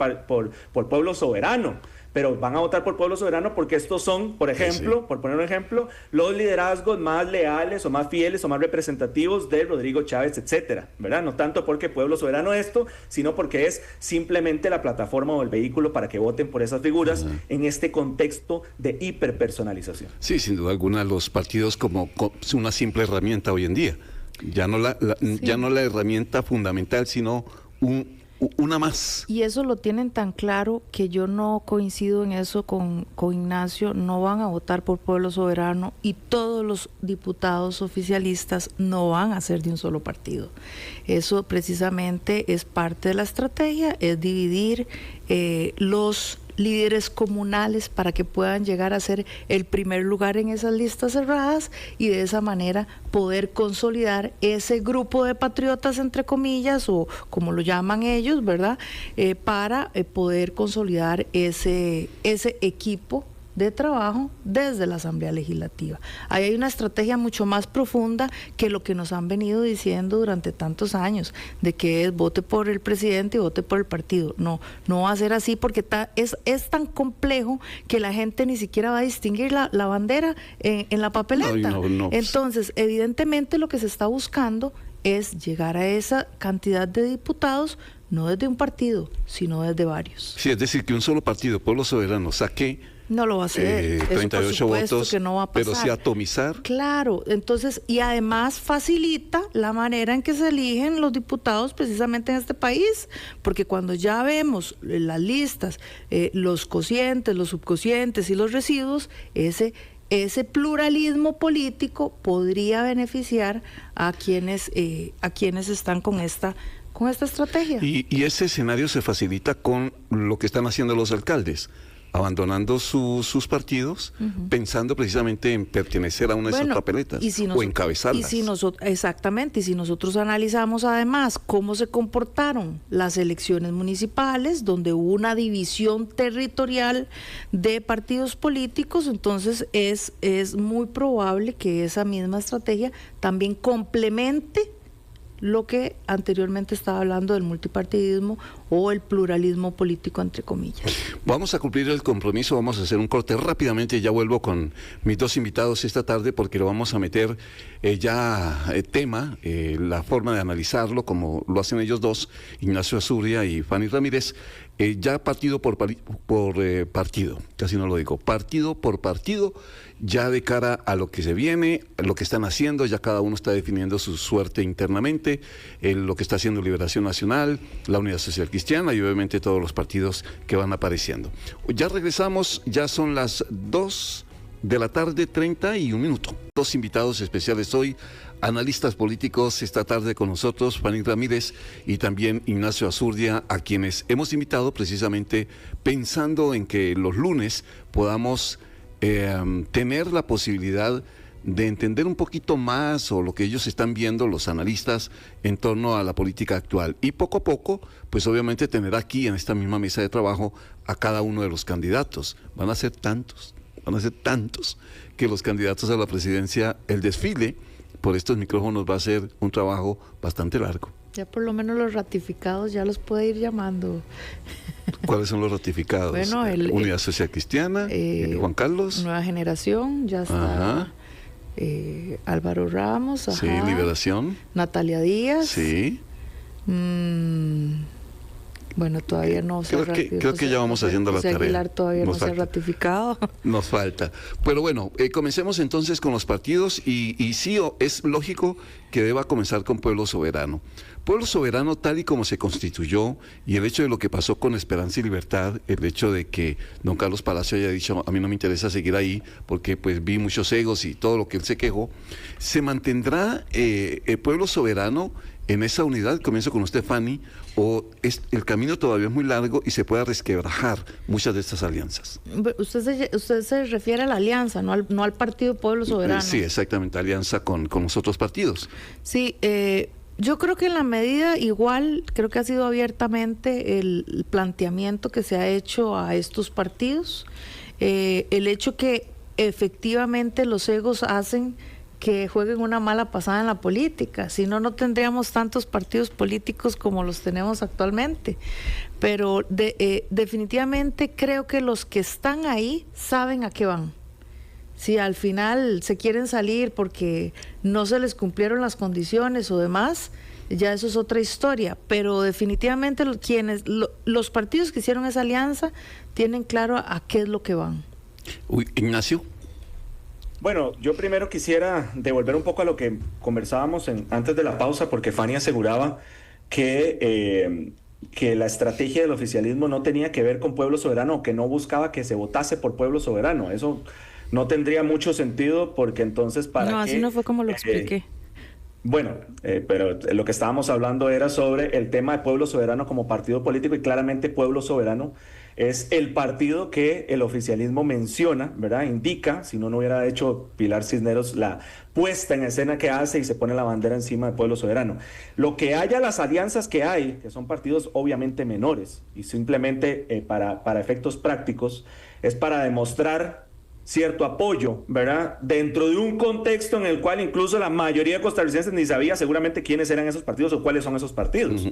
Pueblo Soberano. Pero van a votar por Pueblo Soberano porque estos son, por ejemplo, por poner un ejemplo, los liderazgos más leales o más fieles o más representativos de Rodrigo Chávez, etcétera, ¿verdad? No tanto porque Pueblo Soberano esto, sino porque es simplemente la plataforma o el vehículo para que voten por esas figuras en este contexto de hiperpersonalización. Sí, sin duda alguna, los partidos como una simple herramienta hoy en día. Ya no la herramienta fundamental, sino una más. Y eso lo tienen tan claro que yo no coincido en eso con Ignacio. No van a votar por Pueblo Soberano, y todos los diputados oficialistas no van a ser de un solo partido. Eso precisamente es parte de la estrategia, es dividir los líderes comunales para que puedan llegar a ser el primer lugar en esas listas cerradas, y de esa manera poder consolidar ese grupo de patriotas, entre comillas, o como lo llaman ellos, ¿verdad? Para poder consolidar ese equipo de trabajo desde la Asamblea Legislativa. Ahí hay una estrategia mucho más profunda que lo que nos han venido diciendo durante tantos años, de que es vote por el presidente y vote por el partido. No va a ser así, porque es tan complejo que la gente ni siquiera va a distinguir la bandera en la papeleta. No. Entonces, evidentemente lo que se está buscando es llegar a esa cantidad de diputados, no desde un partido, sino desde varios. Sí, es decir, que un solo partido, Pueblo Soberano, saque no lo va a hacer, 38 votos, que no va a pasar. Pero sí atomizar. Claro, entonces, y además facilita la manera en que se eligen los diputados precisamente en este país, porque cuando ya vemos las listas, los cocientes, los subcocientes y los residuos, ese pluralismo político podría beneficiar a quienes están con esta estrategia. Y ese escenario se facilita con lo que están haciendo los alcaldes, abandonando sus partidos, pensando precisamente en pertenecer a una de esas papeletas o encabezarlas. Exactamente, y si nosotros analizamos además cómo se comportaron las elecciones municipales, donde hubo una división territorial de partidos políticos, entonces es muy probable que esa misma estrategia también complemente lo que anteriormente estaba hablando del multipartidismo o el pluralismo político, entre comillas. Vamos a cumplir el compromiso, vamos a hacer un corte rápidamente y ya vuelvo con mis dos invitados esta tarde, porque lo vamos a meter la forma de analizarlo, como lo hacen ellos dos, Ignacio Azuria y Fanny Ramírez, ya partido por partido, casi no lo digo, partido por partido, ya de cara a lo que se viene, lo que están haciendo, ya cada uno está definiendo su suerte internamente, lo que está haciendo Liberación Nacional, la Unidad Social Cristiana y obviamente todos los partidos que van apareciendo. Ya regresamos, ya son las 2 de la tarde, 31 minutos. Dos invitados especiales hoy, analistas políticos esta tarde con nosotros, Fanny Ramírez y también Ignacio Azurdia, a quienes hemos invitado precisamente pensando en que los lunes podamos tener la posibilidad de entender un poquito más o lo que ellos están viendo, los analistas, en torno a la política actual. Y poco a poco, pues obviamente tener aquí en esta misma mesa de trabajo a cada uno de los candidatos. Van a ser tantos, que los candidatos a la presidencia, el desfile por estos micrófonos va a ser un trabajo bastante largo. Ya por lo menos los ratificados ya los puede ir llamando. ¿Cuáles son los ratificados? Bueno, Unidad Social Cristiana, Juan Carlos. Nueva Generación, ya está. Ajá. Álvaro Ramos, ajá. Sí, Liberación. Natalia Díaz. Sí. Bueno, todavía no se ha ratificado. Creo que ya vamos haciendo la tarea. Aguilar todavía no se ha ratificado. Nos falta. Pero bueno, comencemos entonces con los partidos y sí, es lógico que deba comenzar con Pueblo Soberano. Pueblo Soberano tal y como se constituyó y el hecho de lo que pasó con Esperanza y Libertad, el hecho de que don Carlos Palacio haya dicho a mí no me interesa seguir ahí porque pues vi muchos egos y todo lo que él se quejó, ¿se mantendrá el Pueblo Soberano en esa unidad? Comienzo con usted, Fanny, o el camino todavía es muy largo y se puede resquebrajar muchas de estas alianzas. Usted se refiere a la alianza, no al Partido Pueblo Soberano. Sí, exactamente, alianza con los otros partidos. Sí, yo creo que en la medida igual, creo que ha sido abiertamente el planteamiento que se ha hecho a estos partidos, el hecho que efectivamente los egos hacen que jueguen una mala pasada en la política, si no, no tendríamos tantos partidos políticos como los tenemos actualmente, pero definitivamente creo que los que están ahí saben a qué van. Si al final se quieren salir porque no se les cumplieron las condiciones o demás, ya eso es otra historia, pero definitivamente los partidos que hicieron esa alianza tienen claro a qué es lo que van. Ignacio. Bueno, yo primero quisiera devolver un poco a lo que conversábamos antes de la pausa, porque Fanny aseguraba que la estrategia del oficialismo no tenía que ver con Pueblo Soberano, o que no buscaba que se votase por Pueblo Soberano. Eso no tendría mucho sentido, porque entonces ¿para qué? No, así no fue como lo expliqué. Bueno, pero lo que estábamos hablando era sobre el tema de Pueblo Soberano como partido político, y claramente Pueblo Soberano es el partido que el oficialismo menciona, ¿verdad? Indica, si no hubiera hecho Pilar Cisneros la puesta en escena que hace y se pone la bandera encima de Pueblo Soberano. Lo que haya, las alianzas que hay, que son partidos obviamente menores, y simplemente para efectos prácticos, es para demostrar cierto apoyo, ¿verdad? Dentro de un contexto en el cual incluso la mayoría de costarricenses ni sabía seguramente quiénes eran esos partidos o cuáles son esos partidos,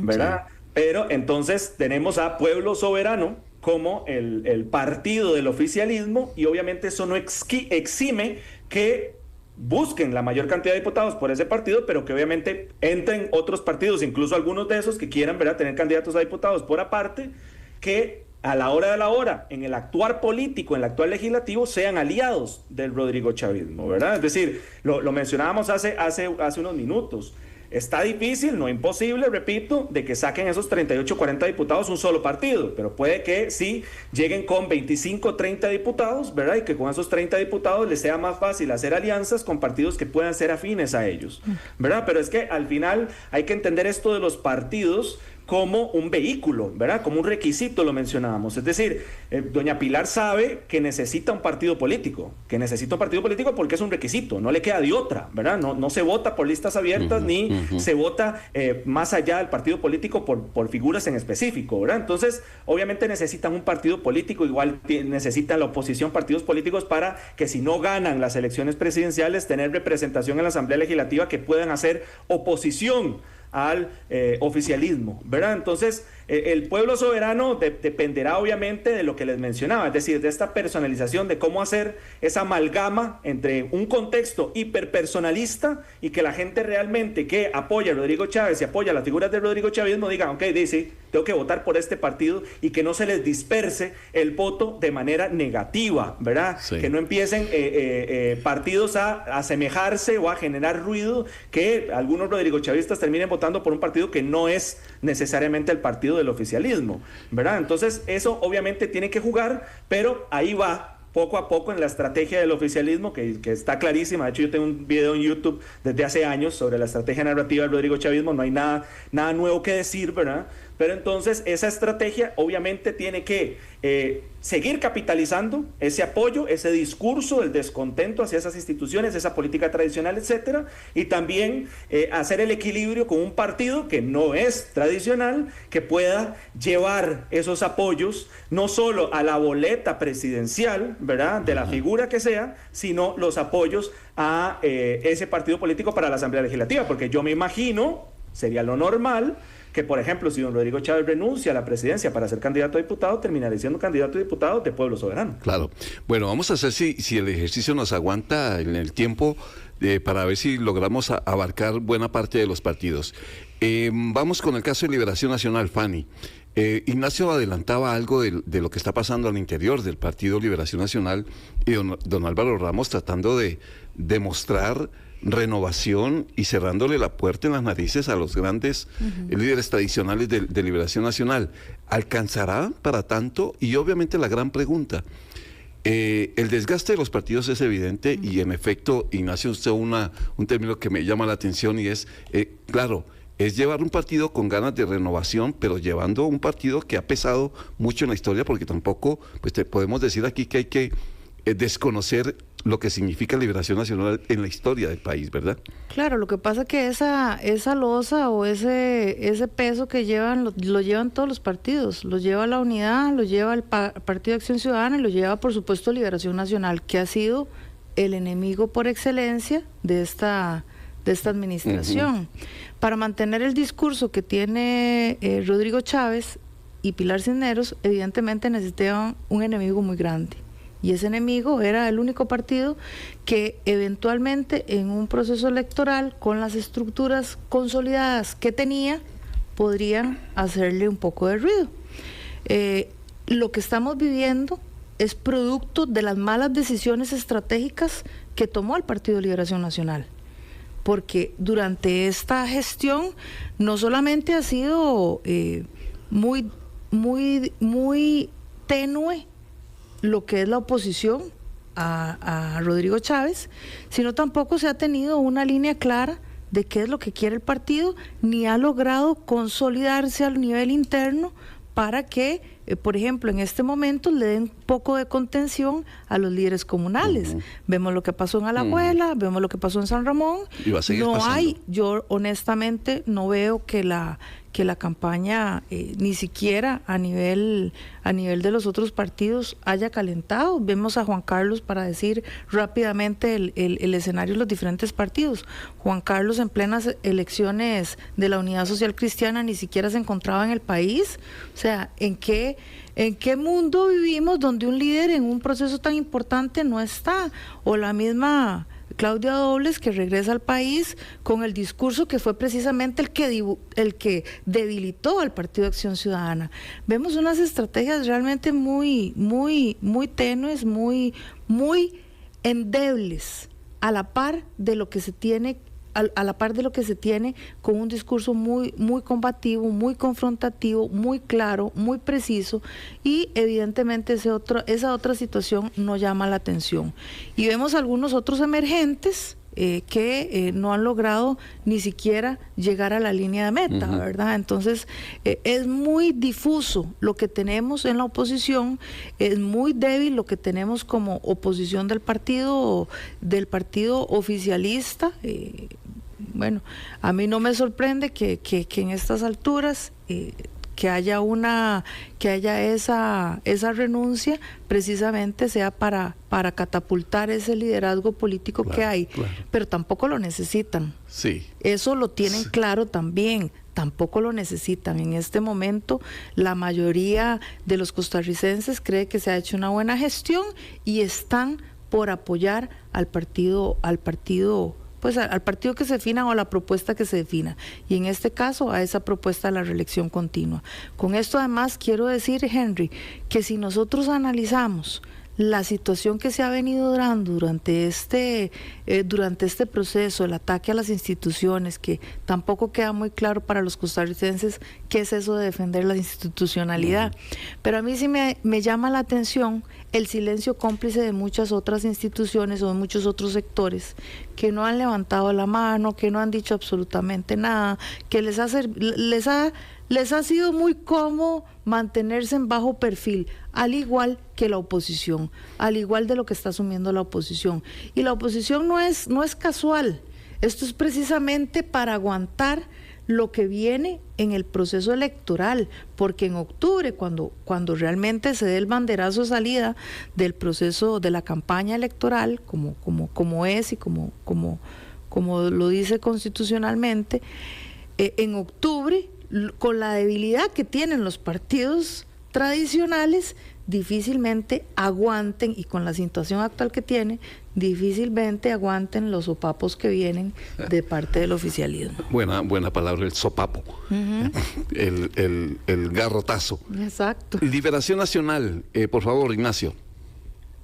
¿verdad? Sí. Pero entonces tenemos a Pueblo Soberano como el partido del oficialismo, y obviamente eso no exime que busquen la mayor cantidad de diputados por ese partido, pero que obviamente entren otros partidos, incluso algunos de esos que quieran, ¿verdad?, tener candidatos a diputados por aparte, que a la hora de la hora, en el actuar político, en el actual legislativo, sean aliados del Rodrigo Chavismo, ¿verdad? Es decir, lo mencionábamos hace unos minutos. Está difícil, no imposible, repito, de que saquen esos 38, 40 diputados un solo partido, pero puede que sí lleguen con 25, 30 diputados, ¿verdad? Y que con esos 30 diputados les sea más fácil hacer alianzas con partidos que puedan ser afines a ellos, ¿verdad? Pero es que al final hay que entender esto de los partidos como un vehículo, ¿verdad? Como un requisito, lo mencionábamos. Es decir, doña Pilar sabe que necesita un partido político, porque es un requisito, no le queda de otra, ¿verdad? No se vota por listas abiertas, ni se vota más allá del partido político por figuras en específico, ¿verdad? Entonces, obviamente necesitan un partido político, igual necesita la oposición partidos políticos para que, si no ganan las elecciones presidenciales, tener representación en la Asamblea Legislativa, que puedan hacer oposición al oficialismo, ¿verdad? Entonces, el Pueblo Soberano dependerá obviamente de lo que les mencionaba, es decir, de esta personalización, de cómo hacer esa amalgama entre un contexto hiperpersonalista y que la gente realmente que apoya a Rodrigo Chávez y apoya las figuras de Rodrigo Chavismo diga, ok, dice, tengo que votar por este partido, y que no se les disperse el voto de manera negativa, ¿verdad? Sí. Que no empiecen partidos a asemejarse o a generar ruido, que algunos Rodrigo Chavistas terminen votando por un partido que no es necesariamente el partido del oficialismo, ¿verdad? Entonces eso obviamente tiene que jugar, pero ahí va poco a poco en la estrategia del oficialismo, que está clarísima. De hecho, yo tengo un video en YouTube desde hace años sobre la estrategia narrativa del Rodrigo Chavismo, no hay nada nuevo que decir, ¿verdad? Pero entonces esa estrategia obviamente tiene que seguir capitalizando ese apoyo, ese discurso del descontento hacia esas instituciones, esa política tradicional, etcétera, y también hacer el equilibrio con un partido que no es tradicional, que pueda llevar esos apoyos no solo a la boleta presidencial, ¿verdad?, de la figura que sea, sino los apoyos a ese partido político para la Asamblea Legislativa, porque yo me imagino, sería lo normal, que por ejemplo, si don Rodrigo Chávez renuncia a la presidencia para ser candidato a diputado, terminará siendo candidato a diputado de Pueblo Soberano. Claro. Bueno, vamos a hacer si el ejercicio nos aguanta en el tiempo para ver si logramos abarcar buena parte de los partidos. Vamos con el caso de Liberación Nacional, Fanny. Ignacio adelantaba algo de lo que está pasando al interior del Partido Liberación Nacional y don Álvaro Ramos tratando de demostrar renovación y cerrándole la puerta en las narices a los grandes líderes tradicionales de Liberación Nacional. ¿Alcanzará para tanto? Y obviamente la gran pregunta, el desgaste de los partidos es evidente y en efecto, Ignacio usó un término que me llama la atención y es, claro, es llevar un partido con ganas de renovación, pero llevando un partido que ha pesado mucho en la historia, porque tampoco pues podemos decir aquí que hay que desconocer lo que significa Liberación Nacional en la historia del país, ¿verdad? Claro, lo que pasa es que esa losa o ese peso que llevan, lo llevan todos los partidos, lo lleva la Unidad, lo lleva el Partido de Acción Ciudadana y lo lleva, por supuesto, Liberación Nacional, que ha sido el enemigo por excelencia de esta administración. Para mantener el discurso que tiene Rodrigo Chávez y Pilar Cisneros, evidentemente necesitaban un enemigo muy grande. Y ese enemigo era el único partido que eventualmente en un proceso electoral, con las estructuras consolidadas que tenía, podrían hacerle un poco de ruido. Lo que estamos viviendo es producto de las malas decisiones estratégicas que tomó el Partido de Liberación Nacional. Porque durante esta gestión no solamente ha sido muy tenue lo que es la oposición a Rodrigo Chávez, sino tampoco se ha tenido una línea clara de qué es lo que quiere el partido, ni ha logrado consolidarse al nivel interno para que, por ejemplo, en este momento le den poco de contención a los líderes comunales. Vemos lo que pasó en Alajuela, vemos lo que pasó en San Ramón. Y va a seguir pasando. Yo honestamente no veo que la campaña ni siquiera a nivel de los otros partidos haya calentado. Vemos a Juan Carlos, para decir rápidamente el escenario de los diferentes partidos. Juan Carlos en plenas elecciones de la Unidad Social Cristiana ni siquiera se encontraba en el país. O sea, ¿en qué mundo vivimos donde un líder en un proceso tan importante no está? O la misma Claudia Dobles, que regresa al país con el discurso que fue precisamente el que debilitó al Partido de Acción Ciudadana. Vemos unas estrategias realmente muy tenues, muy endebles, a la par de lo que se tiene con un discurso muy combativo, muy confrontativo, muy claro, muy preciso, y evidentemente esa otra situación no llama la atención. Y vemos algunos otros emergentes que no han logrado ni siquiera llegar a la línea de meta, ¿verdad? Entonces, es muy difuso lo que tenemos en la oposición, es muy débil lo que tenemos como oposición del partido oficialista. Bueno, a mí no me sorprende que en estas alturas que haya esa renuncia, precisamente sea para catapultar ese liderazgo político que hay, pero tampoco lo necesitan. Sí. Eso lo tienen claro también. Tampoco lo necesitan. En este momento, la mayoría de los costarricenses cree que se ha hecho una buena gestión y están por apoyar al partido que se defina o a la propuesta que se defina, y en este caso a esa propuesta de la reelección continua. Con esto además quiero decir, Henry, que si nosotros analizamos la situación que se ha venido dando durante este proceso, el ataque a las instituciones, que tampoco queda muy claro para los costarricenses qué es eso de defender la institucionalidad. Pero a mí sí me llama la atención el silencio cómplice de muchas otras instituciones o de muchos otros sectores que no han levantado la mano, que no han dicho absolutamente nada, que les ha sido muy cómodo mantenerse en bajo perfil, al igual que la oposición, al igual de lo que está asumiendo la oposición. Y la oposición no es casual, esto es precisamente para aguantar lo que viene en el proceso electoral, porque en octubre, cuando realmente se dé el banderazo de salida del proceso de la campaña electoral, como es y como lo dice constitucionalmente, en octubre, con la debilidad que tienen los partidos tradicionales, difícilmente aguanten, y con la situación actual que tiene, difícilmente aguanten los sopapos que vienen de parte del oficialismo. Buena palabra, el sopapo. El garrotazo. Exacto. Liberación Nacional, por favor, Ignacio.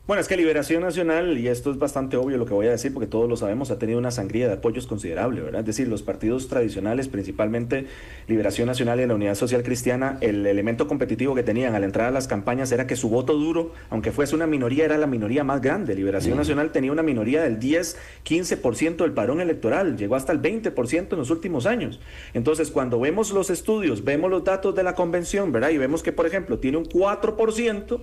Bueno, es que Liberación Nacional, y esto es bastante obvio lo que voy a decir porque todos lo sabemos, ha tenido una sangría de apoyos considerable, ¿verdad? Es decir, los partidos tradicionales, principalmente Liberación Nacional y la Unidad Social Cristiana, el elemento competitivo que tenían al entrar a las campañas era que su voto duro, aunque fuese una minoría, era la minoría más grande. Liberación Nacional tenía una minoría del 10-15% del padrón electoral, llegó hasta el 20% en los últimos años. Entonces, cuando vemos los estudios, vemos los datos de la convención, ¿verdad? Y vemos que, por ejemplo, tiene un 4%,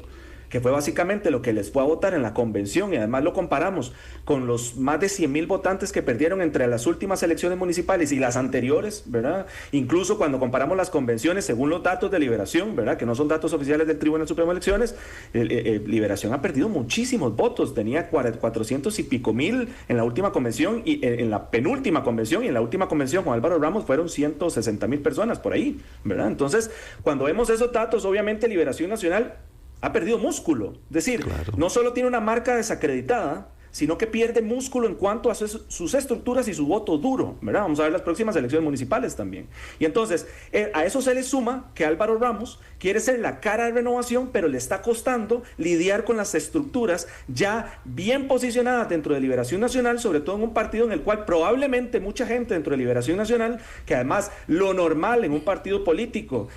que fue básicamente lo que les fue a votar en la convención, y además lo comparamos con los más de 100,000 votantes que perdieron entre las últimas elecciones municipales y las anteriores, ¿verdad? Incluso cuando comparamos las convenciones, según los datos de Liberación, ¿verdad?, que no son datos oficiales del Tribunal Supremo de Elecciones, Liberación ha perdido muchísimos votos, tenía 400 y pico mil en la última convención, y en la penúltima convención, y en la última convención con Álvaro Ramos fueron 160,000 personas por ahí, ¿verdad? Entonces, cuando vemos esos datos, obviamente Liberación Nacional ha perdido músculo, es decir, claro, no solo tiene una marca desacreditada, sino que pierde músculo en cuanto a sus estructuras y su voto duro, ¿verdad? Vamos a ver las próximas elecciones municipales también. Y entonces, a eso se le suma que Álvaro Ramos quiere ser la cara de Renovación, pero le está costando lidiar con las estructuras ya bien posicionadas dentro de Liberación Nacional, sobre todo en un partido en el cual probablemente mucha gente dentro de Liberación Nacional, que además lo normal en un partido político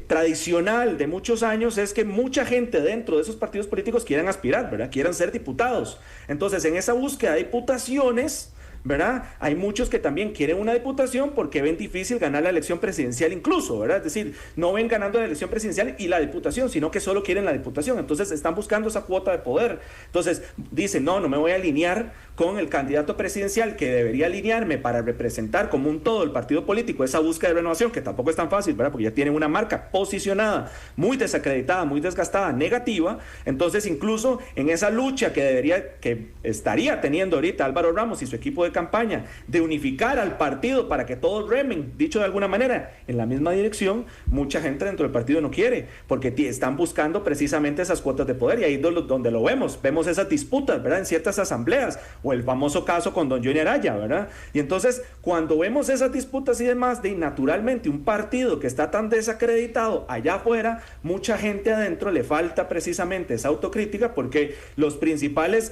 tradicional de muchos años es que mucha gente dentro de esos partidos políticos quieran aspirar, ¿verdad? Quieran ser diputados. Entonces, en esa búsqueda de diputaciones, ¿verdad?, hay muchos que también quieren una diputación porque ven difícil ganar la elección presidencial incluso, ¿verdad? Es decir, no ven ganando la elección presidencial y la diputación, sino que solo quieren la diputación. Entonces, están buscando esa cuota de poder. Entonces, dicen, no me voy a alinear con el candidato presidencial que debería alinearme para representar como un todo el partido político, esa búsqueda de renovación, que tampoco es tan fácil, ¿verdad?, porque ya tienen una marca posicionada, muy desacreditada, muy desgastada, negativa. Entonces, incluso en esa lucha que estaría teniendo ahorita Álvaro Ramos y su equipo de campaña, de unificar al partido para que todos remen, dicho de alguna manera, en la misma dirección, mucha gente dentro del partido no quiere, porque están buscando precisamente esas cuotas de poder, y ahí es donde lo vemos esas disputas, ¿verdad?, en ciertas asambleas, o el famoso caso con don Johnny Araya, ¿verdad? Y entonces, cuando vemos esas disputas y demás, naturalmente un partido que está tan desacreditado allá afuera, mucha gente adentro le falta precisamente esa autocrítica, porque los principales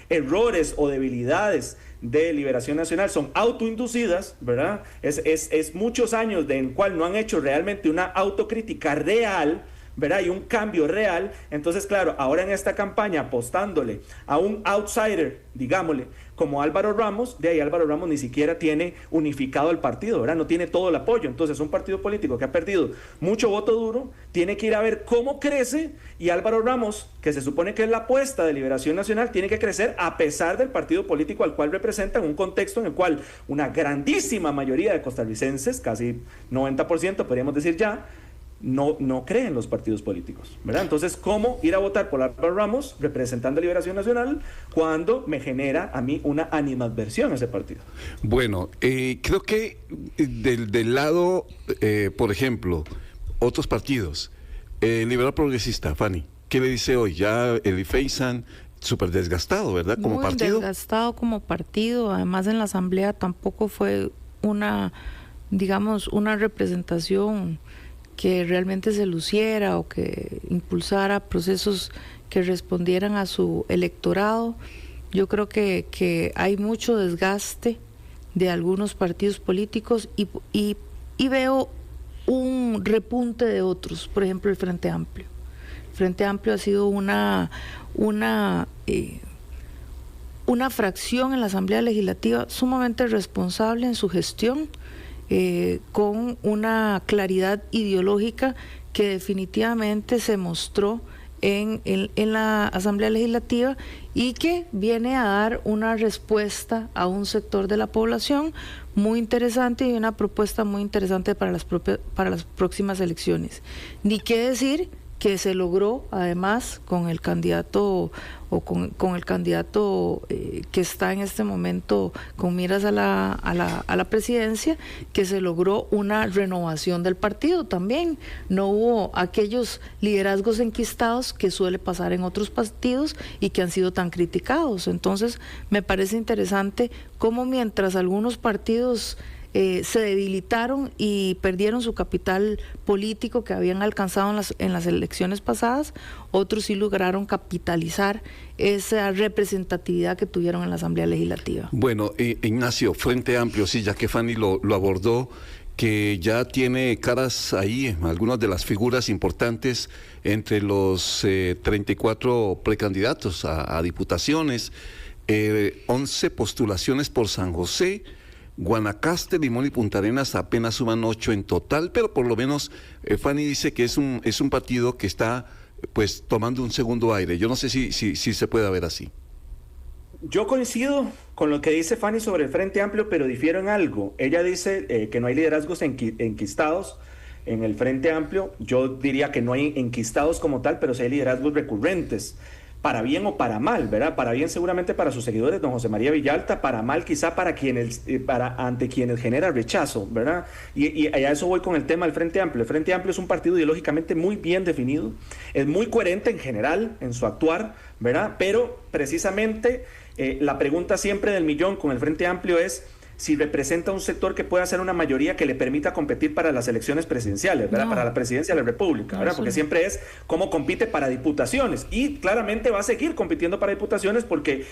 errores o debilidades de Liberación Nacional son autoinducidas, ¿verdad? Es muchos años en cual no han hecho realmente una autocrítica real, ¿verdad?, y un cambio real. Entonces, claro, ahora en esta campaña apostándole a un outsider, digámosle, como Álvaro Ramos, de ahí Álvaro Ramos ni siquiera tiene unificado el partido, ¿verdad?, no tiene todo el apoyo. Entonces, un partido político que ha perdido mucho voto duro, tiene que ir a ver cómo crece, y Álvaro Ramos, que se supone que es la apuesta de Liberación Nacional, tiene que crecer a pesar del partido político al cual representa, en un contexto en el cual una grandísima mayoría de costarricenses, casi 90% podríamos decir ya, no creen los partidos políticos, ¿verdad? Entonces, ¿cómo ir a votar por Álvaro Ramos representando a Liberación Nacional cuando me genera a mí una animadversión ese partido? Bueno, creo que del lado, por ejemplo, otros partidos, Liberal Progresista, Fanny, ¿qué le dice hoy? Ya el Feisan súper desgastado, ¿verdad? Como muy partido. Muy desgastado como partido, además en la asamblea tampoco fue una representación que realmente se luciera o que impulsara procesos que respondieran a su electorado. Yo creo que hay mucho desgaste de algunos partidos políticos y veo un repunte de otros, por ejemplo el Frente Amplio. El Frente Amplio ha sido una fracción en la Asamblea Legislativa sumamente responsable en su gestión, con una claridad ideológica que definitivamente se mostró en la Asamblea Legislativa y que viene a dar una respuesta a un sector de la población muy interesante y una propuesta muy interesante para las próximas elecciones. Ni qué decir que se logró además con el candidato con el candidato que está en este momento con miras a la presidencia, que se logró una renovación del partido también. No hubo aquellos liderazgos enquistados que suele pasar en otros partidos y que han sido tan criticados. Entonces me parece interesante cómo mientras algunos partidos se debilitaron y perdieron su capital político que habían alcanzado en las elecciones pasadas, otros sí lograron capitalizar esa representatividad que tuvieron en la Asamblea Legislativa. Bueno, Ignacio, Frente Amplio, sí, ya que Fanny lo abordó, que ya tiene caras ahí, algunas de las figuras importantes entre los 34 precandidatos a diputaciones, 11 postulaciones por San José, Guanacaste, Limón y Punta Arenas apenas suman 8 en total, pero por lo menos Fanny dice que es un partido que está pues tomando un segundo aire. Yo no sé si se puede ver así. Yo coincido con lo que dice Fanny sobre el Frente Amplio, pero difiero en algo. Ella dice que no hay liderazgos enquistados en el Frente Amplio. Yo diría que no hay enquistados como tal, pero sí hay liderazgos recurrentes. Para bien o para mal, ¿verdad? Para bien seguramente para sus seguidores, don José María Villalta, para mal quizá ante quienes genera rechazo, ¿verdad? Y a eso voy con el tema del Frente Amplio. El Frente Amplio es un partido ideológicamente muy bien definido, es muy coherente en general en su actuar, ¿verdad? Pero precisamente la pregunta siempre del millón con el Frente Amplio es si representa un sector que pueda ser una mayoría que le permita competir para las elecciones presidenciales, ¿verdad? No. Para la presidencia de la República, ¿verdad? Porque siempre es cómo compite para diputaciones y claramente va a seguir compitiendo para diputaciones porque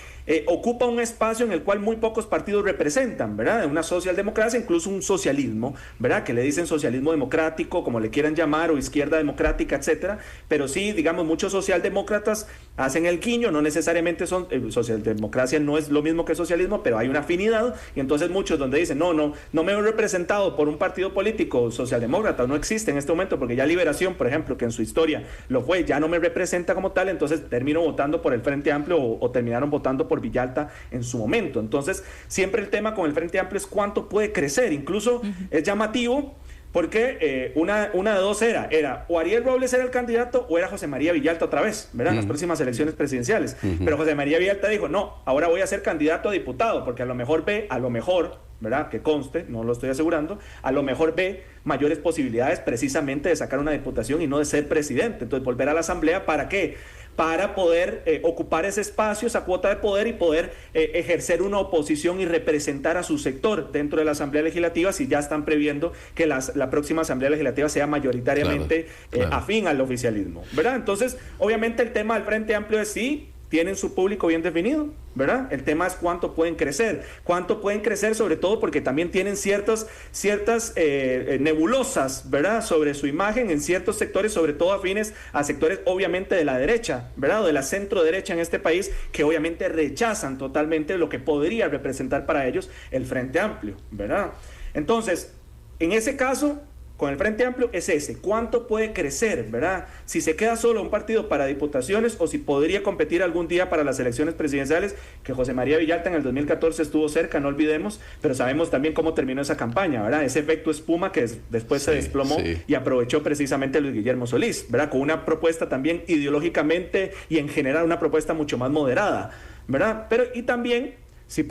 ocupa un espacio en el cual muy pocos partidos representan, ¿verdad? Una socialdemocracia, incluso un socialismo, ¿verdad? Que le dicen socialismo democrático, como le quieran llamar, o izquierda democrática, etcétera, pero sí, digamos, muchos socialdemócratas hacen el guiño, no necesariamente son, socialdemocracia no es lo mismo que socialismo, pero hay una afinidad y entonces muchos donde dicen, no me veo representado por un partido político socialdemócrata, no existe en este momento, porque ya Liberación, por ejemplo, que en su historia lo fue, ya no me representa como tal, entonces termino votando por el Frente Amplio o terminaron votando por Villalta en su momento. Entonces, siempre el tema con el Frente Amplio es cuánto puede crecer, incluso es llamativo, porque una de dos era o Ariel Robles era el candidato o era José María Villalta otra vez, ¿verdad? En las próximas elecciones presidenciales. Pero José María Villalta dijo, no, ahora voy a ser candidato a diputado, porque a lo mejor, ¿verdad? Que conste, no lo estoy asegurando, a lo mejor ve mayores posibilidades precisamente de sacar una diputación y no de ser presidente. Entonces, volver a la Asamblea, ¿para qué? Para poder ocupar ese espacio, esa cuota de poder y poder ejercer una oposición y representar a su sector dentro de la Asamblea Legislativa, si ya están previendo que la próxima Asamblea Legislativa sea mayoritariamente afín al oficialismo, ¿verdad? Entonces, obviamente el tema del Frente Amplio es sí, tienen su público bien definido, ¿verdad? El tema es cuánto pueden crecer sobre todo porque también tienen ciertas nebulosas, ¿verdad? Sobre su imagen en ciertos sectores, sobre todo afines a sectores obviamente de la derecha, ¿verdad? O de la centro derecha en este país, que obviamente rechazan totalmente lo que podría representar para ellos el Frente Amplio, ¿verdad? Entonces, en ese caso, con el Frente Amplio es ese, cuánto puede crecer, ¿verdad? Si se queda solo un partido para diputaciones o si podría competir algún día para las elecciones presidenciales, que José María Villalta en el 2014 estuvo cerca, no olvidemos, pero sabemos también cómo terminó esa campaña, ¿verdad? Ese efecto espuma que después se desplomó y aprovechó precisamente Luis Guillermo Solís, ¿verdad? Con una propuesta también ideológicamente y en general una propuesta mucho más moderada, ¿verdad? Pero y también si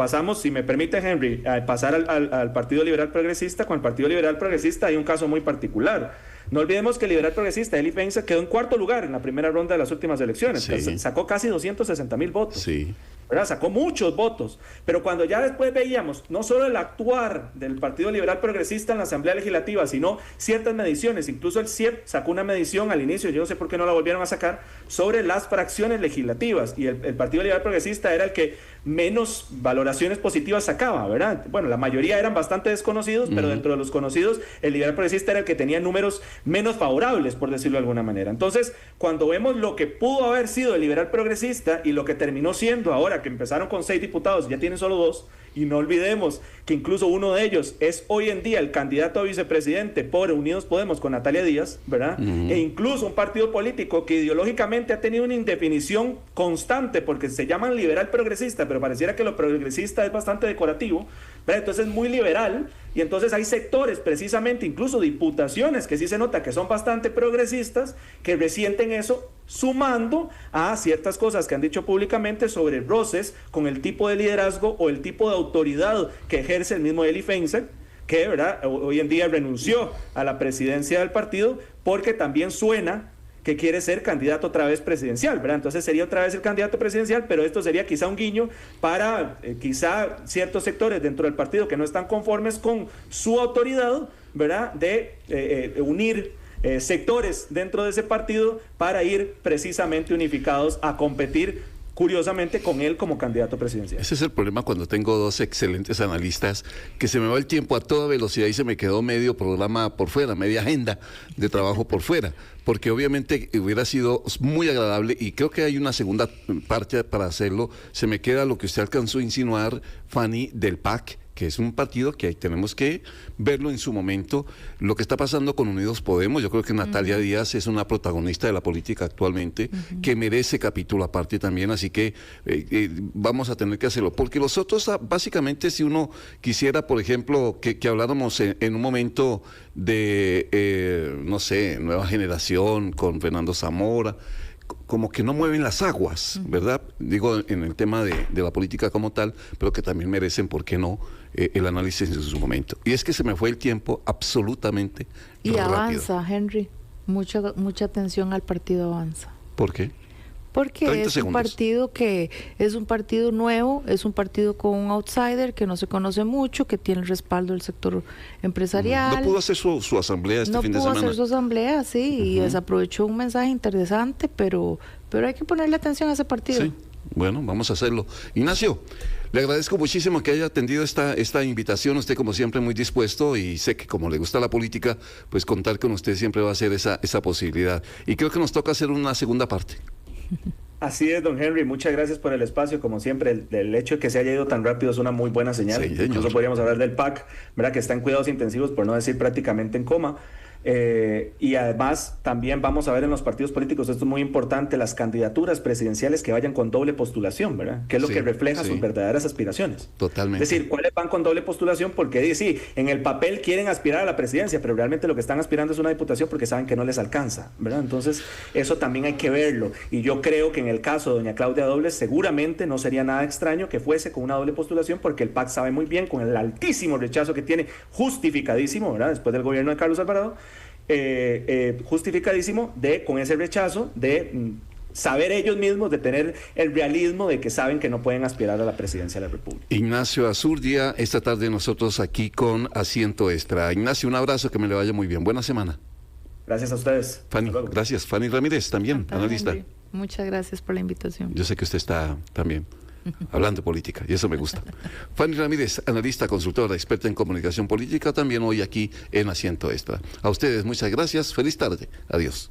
me permite Henry, pasar al Partido Liberal Progresista, con el Partido Liberal Progresista hay un caso muy particular. No olvidemos que el Liberal Progresista, Eli Feinza, quedó en cuarto lugar en la primera ronda de las últimas elecciones, sacó casi 260,000 votos. Sí. ¿verdad? Sacó muchos votos, pero cuando ya después veíamos no solo el actuar del Partido Liberal Progresista en la Asamblea Legislativa, sino ciertas mediciones, incluso el CIEP sacó una medición al inicio, yo no sé por qué no la volvieron a sacar, sobre las fracciones legislativas, y el Partido Liberal Progresista era el que menos valoraciones positivas sacaba, ¿verdad? Bueno, la mayoría eran bastante desconocidos, pero dentro de los conocidos, el Liberal Progresista era el que tenía números menos favorables, por decirlo de alguna manera. Entonces, cuando vemos lo que pudo haber sido el Liberal Progresista y lo que terminó siendo ahora, que empezaron con 6 diputados, ya tienen solo 2, y no olvidemos que incluso uno de ellos es hoy en día el candidato a vicepresidente por Unidos Podemos con Natalia Díaz, ¿verdad? E incluso un partido político que ideológicamente ha tenido una indefinición constante, porque se llaman liberal progresista, pero pareciera que lo progresista es bastante decorativo, ¿verdad? Entonces es muy liberal, y entonces hay sectores, precisamente, incluso diputaciones, que sí se nota que son bastante progresistas, que resienten eso, sumando a ciertas cosas que han dicho públicamente sobre roces con el tipo de liderazgo o el tipo de autoridad que ejerce el mismo Eli Feinsack, que, ¿verdad?, hoy en día renunció a la presidencia del partido porque también suena que quiere ser candidato otra vez presidencial, ¿verdad? Entonces sería otra vez el candidato presidencial, pero esto sería quizá un guiño para quizá ciertos sectores dentro del partido que no están conformes con su autoridad, ¿verdad?, de unir sectores dentro de ese partido para ir precisamente unificados a competir, curiosamente, con él como candidato presidencial. Ese es el problema cuando tengo 2 excelentes analistas, que se me va el tiempo a toda velocidad y se me quedó medio programa por fuera, media agenda de trabajo por fuera, porque obviamente hubiera sido muy agradable, y creo que hay una segunda parte para hacerlo. Se me queda lo que usted alcanzó a insinuar, Fanny, del PAC, que es un partido que tenemos que verlo en su momento. Lo que está pasando con Unidos Podemos, yo creo que Natalia Díaz es una protagonista de la política actualmente, que merece capítulo aparte también, así que vamos a tener que hacerlo, porque los otros, básicamente, si uno quisiera, por ejemplo, que habláramos en un momento de, no sé, Nueva Generación con Fernando Zamora, como que no mueven las aguas, ¿verdad? Digo, en el tema de la política como tal, pero que también merecen, ¿por qué no?, el análisis en su momento. Y es que se me fue el tiempo absolutamente y rápido. Avanza, Henry, mucha atención al partido Avanza. ¿Por qué? Porque es un partido que es un partido nuevo, es un partido con un outsider que no se conoce mucho, que tiene el respaldo del sector empresarial. No pudo hacer su asamblea este fin de semana. No pudo hacer su asamblea, sí, y desaprovechó un mensaje interesante, pero hay que ponerle atención a ese partido. Sí, bueno, vamos a hacerlo. Ignacio, le agradezco muchísimo que haya atendido esta invitación. Usted, como siempre, muy dispuesto, y sé que como le gusta la política, pues contar con usted siempre va a ser esa posibilidad. Y creo que nos toca hacer una segunda parte. Así es, don Henry, muchas gracias por el espacio. Como siempre, el hecho de que se haya ido tan rápido es una muy buena señal. Sí, incluso podríamos hablar del PAC, ¿verdad?, que está en cuidados intensivos, por no decir prácticamente en coma. Y además también vamos a ver en los partidos políticos, esto es muy importante, las candidaturas presidenciales que vayan con doble postulación, ¿verdad? Que es lo que refleja sus verdaderas aspiraciones. Totalmente. Es decir, ¿cuáles van con doble postulación? Porque sí, en el papel quieren aspirar a la presidencia, pero realmente lo que están aspirando es una diputación porque saben que no les alcanza, ¿verdad? Entonces, eso también hay que verlo. Y yo creo que en el caso de doña Claudia Dobles, seguramente no sería nada extraño que fuese con una doble postulación, porque el PAC sabe muy bien, con el altísimo rechazo que tiene, justificadísimo, ¿verdad?, después del gobierno de Carlos Alvarado, justificadísimo, con ese rechazo de saber ellos mismos, de tener el realismo de que saben que no pueden aspirar a la presidencia de la República. Ignacio Azurdia, esta tarde nosotros aquí con Asiento Extra. Ignacio, un abrazo, que me le vaya muy bien. Buena semana. Gracias a ustedes. Fanny, gracias. Fanny Ramírez, también, analista. Henry, muchas gracias por la invitación. Yo sé que usted está también hablando de política, y eso me gusta. Fanny Ramírez, analista, consultora, experta en comunicación política, también hoy aquí en Asiento Extra. A ustedes muchas gracias, feliz tarde, adiós.